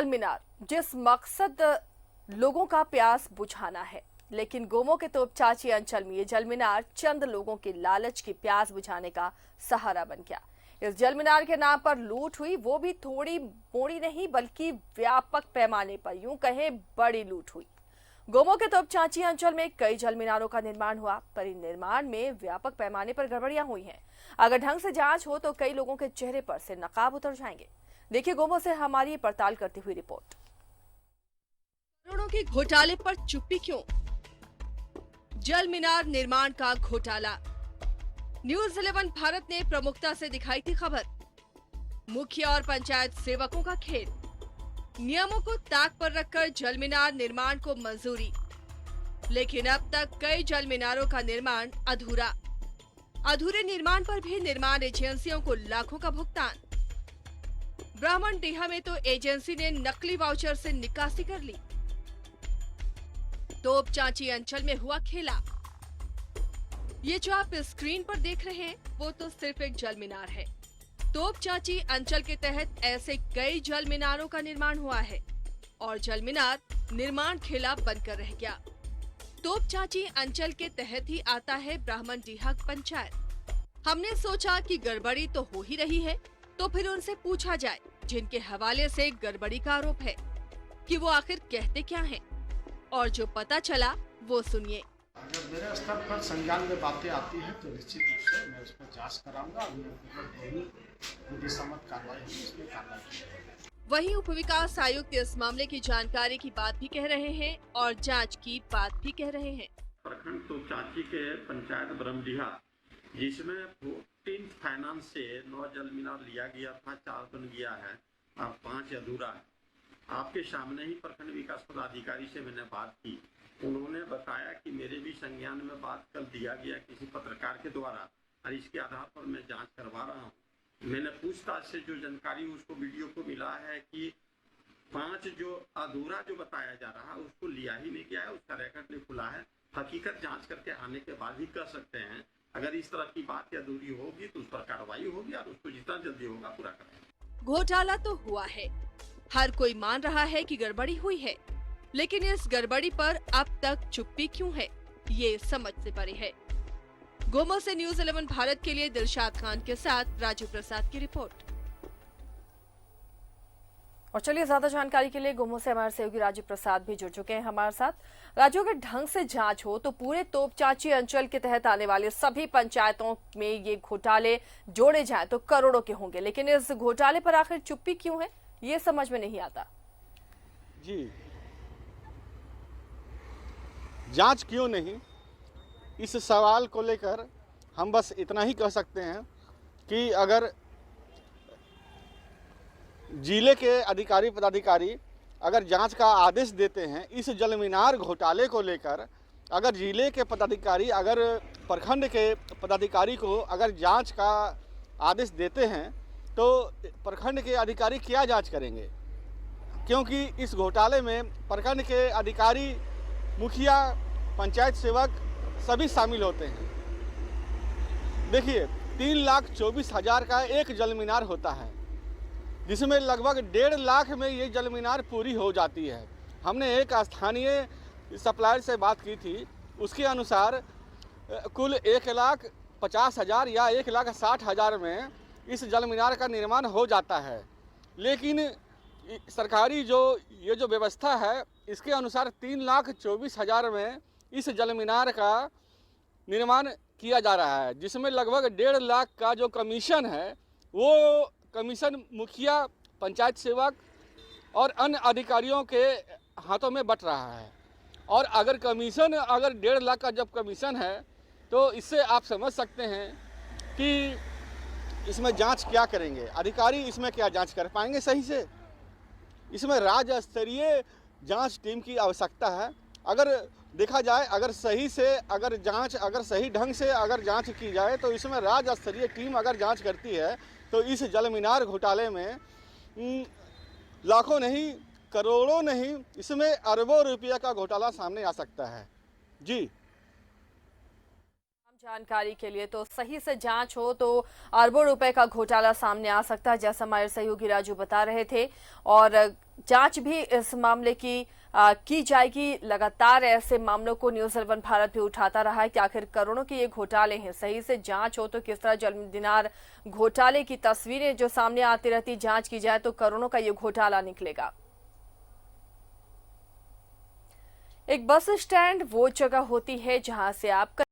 जल मीनार जिस मकसद लोगों का प्यास बुझाना है, लेकिन गोमो के तोपचांची अंचल में ये जल मीनार चंद लोगों की लालच की प्यास बुझाने का सहारा बन गया। इस जल मीनार के नाम पर लूट हुई, वो भी थोड़ी मोड़ी नहीं बल्कि व्यापक पैमाने पर, यूं कहे बड़ी लूट हुई। गोमो के तोपचांची अंचल में कई जल मीनारों का निर्माण हुआ, पर इन निर्माण में व्यापक पैमाने पर गड़बड़ियां हुई हैं। अगर ढंग से जांच हो तो कई लोगों के चेहरे पर से नकाब उतर जाएंगे। देखिए गोमो से हमारी पड़ताल करती हुई रिपोर्ट। करोड़ों के घोटाले पर चुप्पी क्यों? जल मीनार निर्माण का घोटाला। न्यूज 11 भारत ने प्रमुखता से दिखाई थी खबर। मुखिया और पंचायत सेवकों का खेल। नियमों को ताक पर रखकर जल मीनार निर्माण को मंजूरी, लेकिन अब तक कई जल मीनारों का निर्माण अधूरा। अधूरे निर्माण पर भी निर्माण एजेंसियों को लाखों का भुगतान। ब्राह्मणडीहा में तो एजेंसी ने नकली वाउचर से निकासी कर ली। तोपचांची अंचल में हुआ खेला। ये जो आप स्क्रीन पर देख रहे हैं वो तो सिर्फ एक जल मीनार है। तोपचांची अंचल के तहत ऐसे कई जल मीनारों का निर्माण हुआ है और जल मीनार निर्माण खेला बनकर रह गया। तोपचांची अंचल के तहत ही आता है ब्राह्मणडीहा पंचायत। हमने सोचा कि गड़बड़ी तो हो ही रही है, तो फिर उनसे पूछा जाए जिनके हवाले से गड़बड़ी का आरोप है कि वो आखिर कहते क्या हैं, और जो पता चला वो सुनिए। अगर मेरे स्तर पर संज्ञान में बातें आती हैं तो निश्चित रूप से मैं उस पर जांच कराऊंगा। विधिसम्मत कार्रवाई होगी, इसमें कार्रवाई की। वहीं उप विकास आयुक्त इस मामले की जानकारी की बात भी कह रहे हैं और जांच की बात भी कह रहे हैं। प्रखंड तोपचांची के पंचायत ब्रह्मडीहा, जिसमें 14 फाइनेंस से 9 जल मीनार लिया गया था, 4 बन गया है और 5 अधूरा है। आपके सामने ही प्रखंड विकास पदाधिकारी से मैंने बात की। उन्होंने बताया कि मेरे भी संज्ञान में बात कल दिया गया किसी पत्रकार के द्वारा, और इसके आधार पर मैं जांच करवा रहा हूँ। मैंने पूछताछ से जो जानकारी उसको वीडियो को मिला है कि 5 जो अधूरा जो बताया जा रहा है उसको लिया ही नहीं गया है, उसका रिकॉर्ड नहीं खुला है। हकीकत जांच करके आने के बाद ही कर सकते हैं। अगर इस तरह की बात अधूरी होगी तो उस पर कार्रवाई होगी और उसको जितना जल्दी होगा पूरा करेंगे। घोटाला तो हुआ है, हर कोई मान रहा है कि गड़बड़ी हुई है, लेकिन इस गड़बड़ी पर अब तक चुप्पी क्यों है, ये समझ से परे है। गोमो से न्यूज 11 भारत के लिए दिलशाद खान के साथ राजू प्रसाद की रिपोर्ट। और चलिए ज्यादा जानकारी के लिए गोमो से हमारे सहयोगी राजू प्रसाद भी जुड़ चुके हैं हमारे साथ। राजू, अगर ढंग से जांच हो तो पूरे तोपचांची अंचल के तहत आने वाले सभी पंचायतों में ये घोटाले जोड़े जाएं तो करोड़ों के होंगे, लेकिन इस घोटाले पर आखिर चुप्पी क्यों है, ये समझ में नहीं आता। जी, जांच क्यों नहीं, इस सवाल को लेकर हम बस इतना ही कह सकते हैं कि अगर जिले के अधिकारी पदाधिकारी अगर जांच का आदेश देते हैं इस जल मीनार घोटाले को लेकर, अगर जिले के पदाधिकारी अगर प्रखंड के पदाधिकारी को अगर जांच का आदेश देते हैं तो प्रखंड के अधिकारी क्या जांच करेंगे? क्योंकि इस घोटाले में प्रखंड के अधिकारी, मुखिया, पंचायत सेवक सभी शामिल होते हैं। देखिए, 3,24,000 का एक जल मीनार होता है, जिसमें लगभग 1.5 लाख में ये जल मीनार पूरी हो जाती है। हमने एक स्थानीय सप्लायर से बात की थी, उसके अनुसार कुल 1,50,000 या 1,60,000 में इस जल मीनार का निर्माण हो जाता है। लेकिन सरकारी ये जो व्यवस्था है, इसके अनुसार 3,24,000 में इस जल मीनार का निर्माण किया जा रहा है, जिसमें लगभग 1.5 लाख का जो कमीशन है वो कमीशन मुखिया, पंचायत सेवक और अन्य अधिकारियों के हाथों में बट रहा है। और अगर 1.5 लाख का जब कमीशन है तो इससे आप समझ सकते हैं कि इसमें जांच क्या करेंगे अधिकारी, इसमें क्या जांच कर पाएंगे सही से? इसमें राज्य स्तरीय जांच टीम की आवश्यकता है। अगर देखा जाए, अगर सही से अगर सही ढंग से अगर जांच की जाए तो इसमें राज्य स्तरीय टीम अगर जांच करती है तो इस जल मीनार घोटाले में लाखों नहीं, करोड़ों नहीं, इसमें अरबों रुपये का घोटाला सामने आ सकता है। जी, जानकारी के लिए तो सही से जांच हो तो अरबों रुपए का घोटाला सामने आ सकता है, जैसा हमारे सहयोगी राजू बता रहे थे। और जांच भी इस मामले की जाएगी। लगातार ऐसे मामलों को न्यूज़ 11 भारत भी उठाता रहा है कि आखिर करोड़ों के ये घोटाले हैं, सही से जांच हो तो किस तरह जल दिनार घोटाले की तस्वीरें जो सामने आती रहती, जांच की जाए तो करोड़ों का ये घोटाला निकलेगा। एक बस स्टैंड वो जगह होती है जहां से आप